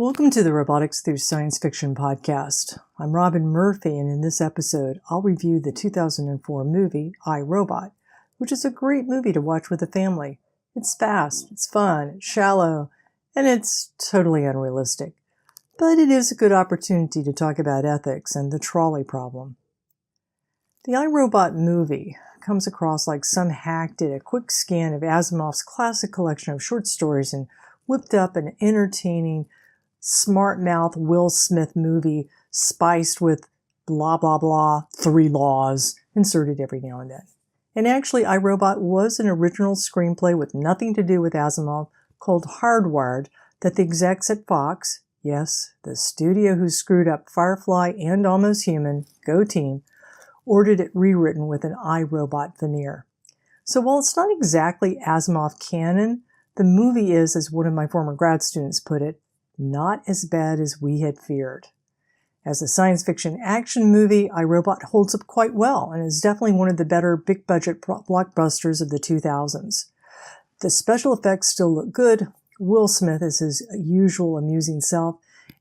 Welcome to the Robotics Through Science Fiction podcast. I'm Robin Murphy, and in this episode, I'll review the 2004 movie, I, Robot, which is a great movie to watch with a family. It's fast, it's fun, it's shallow, and it's totally unrealistic. But it is a good opportunity to talk about ethics and the trolley problem. The I, Robot movie comes across like some hack did a quick scan of Asimov's classic collection of short stories and whipped up an entertaining, smart-mouth Will Smith movie spiced with blah, blah, blah, 3 laws inserted every now and then. And actually, I, Robot was an original screenplay with nothing to do with Asimov called Hardwired that the execs at Fox, yes, the studio who screwed up Firefly and Almost Human, go team, ordered it rewritten with an I, Robot veneer. So while it's not exactly Asimov canon, the movie is, as one of my former grad students put it, not as bad as we had feared. As a science fiction action movie, I, Robot holds up quite well and is definitely one of the better big-budget blockbusters of the 2000s. The special effects still look good, Will Smith is his usual amusing self,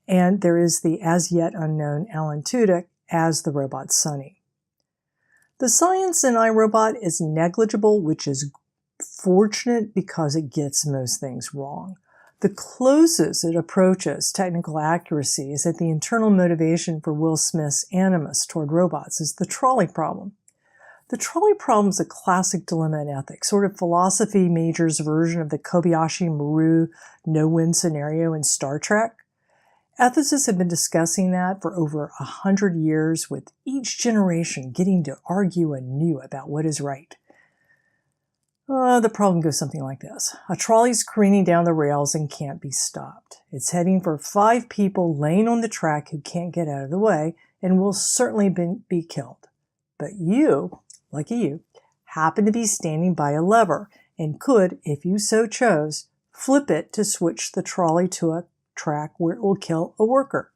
and there is the as-yet unknown Alan Tudyk as the robot Sonny. The science in I, Robot is negligible, which is fortunate because it gets most things wrong. The closest it approaches technical accuracy is that the internal motivation for Will Smith's animus toward robots is the trolley problem. The trolley problem is a classic dilemma in ethics, sort of philosophy major's version of the Kobayashi-Maru no-win scenario in Star Trek. Ethicists have been discussing that for over 100 years, with each generation getting to argue anew about what is right. The problem goes something like this. A trolley's careening down the rails and can't be stopped. It's heading for 5 people laying on the track who can't get out of the way and will certainly be killed. But you, lucky you, happen to be standing by a lever and could, if you so chose, flip it to switch the trolley to a track where it will kill a worker.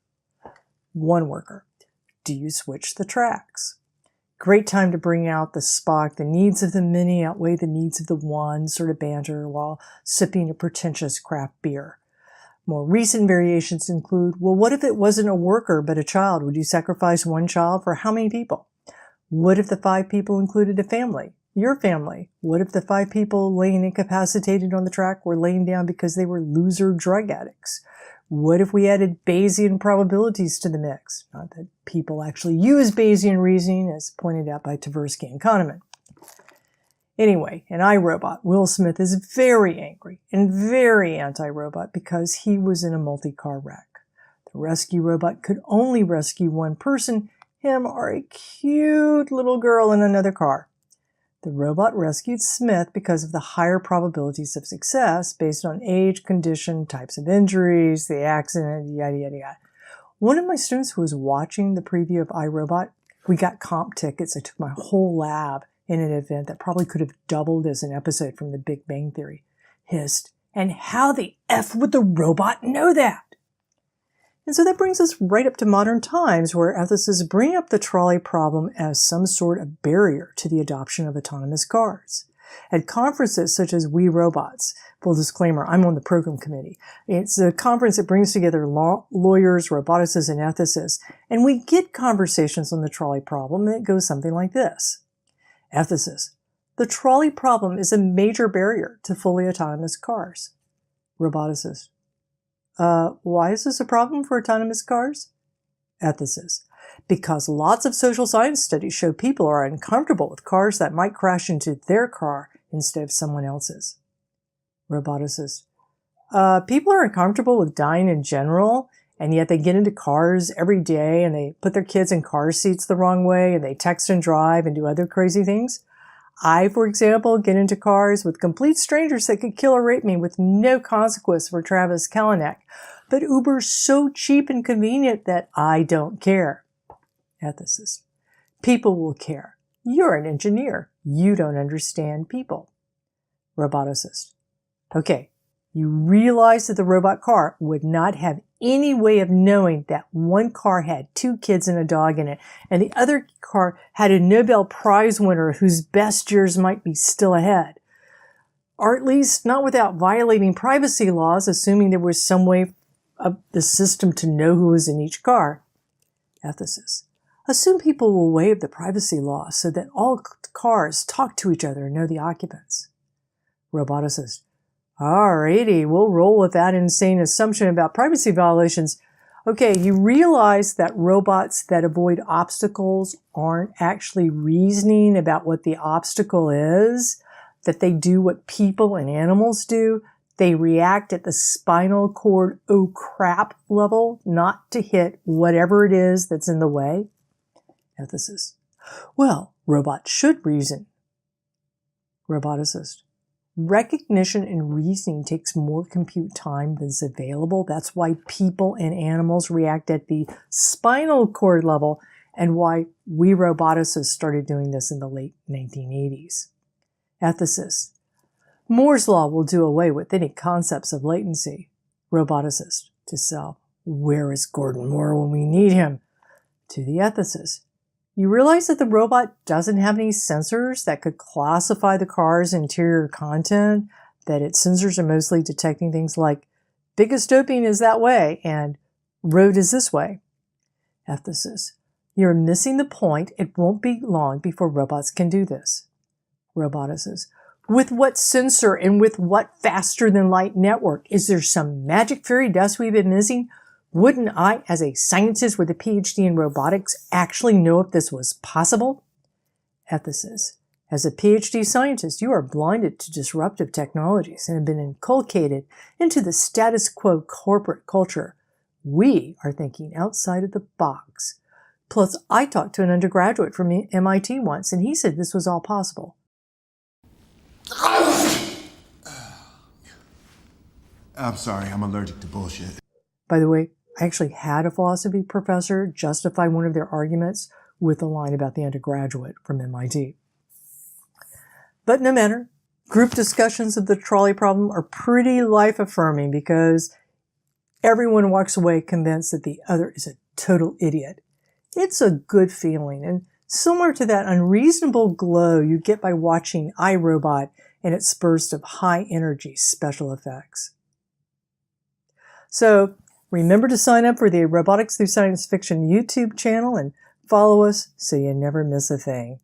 One worker. Do you switch the tracks? Great time to bring out the Spock, the needs of the many outweigh the needs of the one sort of banter while sipping a pretentious craft beer. More recent variations include, well, what if it wasn't a worker but a child? Would you sacrifice one child for how many people? What if the 5 people included a family? Your family. What if the 5 people laying incapacitated on the track were laying down because they were loser drug addicts? What if we added Bayesian probabilities to the mix? Not that people actually use Bayesian reasoning, as pointed out by Tversky and Kahneman. Anyway, in I, Robot, Will Smith is very angry and very anti-robot because he was in a multi-car wreck. The rescue robot could only rescue one person, him or a cute little girl in another car. The robot rescued Smith because of the higher probabilities of success based on age, condition, types of injuries, the accident, yada, yada, yada. One of my students who was watching the preview of I, Robot, we got comp tickets. I took my whole lab in an event that probably could have doubled as an episode from The Big Bang Theory. Hissed, and how the F would the robot know that? And so that brings us right up to modern times, where ethicists bring up the trolley problem as some sort of barrier to the adoption of autonomous cars. At conferences such as We Robots, full disclaimer, I'm on the program committee. It's a conference that brings together lawyers, roboticists, and ethicists, and we get conversations on the trolley problem, and it goes something like this. Ethicists: the trolley problem is a major barrier to fully autonomous cars. Roboticists: why is this a problem for autonomous cars? Ethicists: because lots of social science studies show people are uncomfortable with cars that might crash into their car instead of someone else's. Roboticists: people are uncomfortable with dying in general, and yet they get into cars every day and they put their kids in car seats the wrong way and they text and drive and do other crazy things. I, for example, get into cars with complete strangers that could kill or rape me with no consequence for Travis Kalanick. But Uber's so cheap and convenient that I don't care. Ethicist: people will care. You're an engineer. You don't understand people. Roboticist: okay, you realize that the robot car would not have any way of knowing that one car had 2 kids and a dog in it, and the other car had a Nobel Prize winner whose best years might be still ahead. Or at least not without violating privacy laws, assuming there was some way the system to know who is in each car. Ethicist. Assume people will waive the privacy law so that all cars talk to each other and know the occupants. Roboticist. Alrighty, we'll roll with that insane assumption about privacy violations. Okay, you realize that robots that avoid obstacles aren't actually reasoning about what the obstacle is, that they do what people and animals do. They react at the spinal cord oh crap level, not to hit whatever it is that's in the way. Ethicist. Well, robots should reason. Roboticist. Recognition and reasoning takes more compute time than is available. That's why people and animals react at the spinal cord level and why we roboticists started doing this in the late 1980s. Ethicist. Moore's law will do away with any concepts of latency. Roboticist. To self. Where is Gordon Moore when we need him? To the ethicist. You realize that the robot doesn't have any sensors that could classify the car's interior content, that its sensors are mostly detecting things like big dystoping is that way and road is this way. Ethicist. You're missing the point. It won't be long before robots can do this. Roboticist. With what sensor and with what faster than light network? Is there some magic fairy dust we've been missing? Wouldn't I, as a scientist with a PhD in robotics, actually know if this was possible? Ethicist. As a PhD scientist, you are blinded to disruptive technologies and have been inculcated into the status quo corporate culture. We are thinking outside of the box. Plus, I talked to an undergraduate from MIT once, and he said this was all possible. I'm sorry, I'm allergic to bullshit. By the way, I actually had a philosophy professor justify one of their arguments with a line about the undergraduate from MIT. But no matter, group discussions of the trolley problem are pretty life-affirming because everyone walks away convinced that the other is a total idiot. It's a good feeling, and similar to that unreasonable glow you get by watching iRobot and its burst of high-energy special effects. So, remember to sign up for the Robotics Through Science Fiction YouTube channel and follow us so you never miss a thing.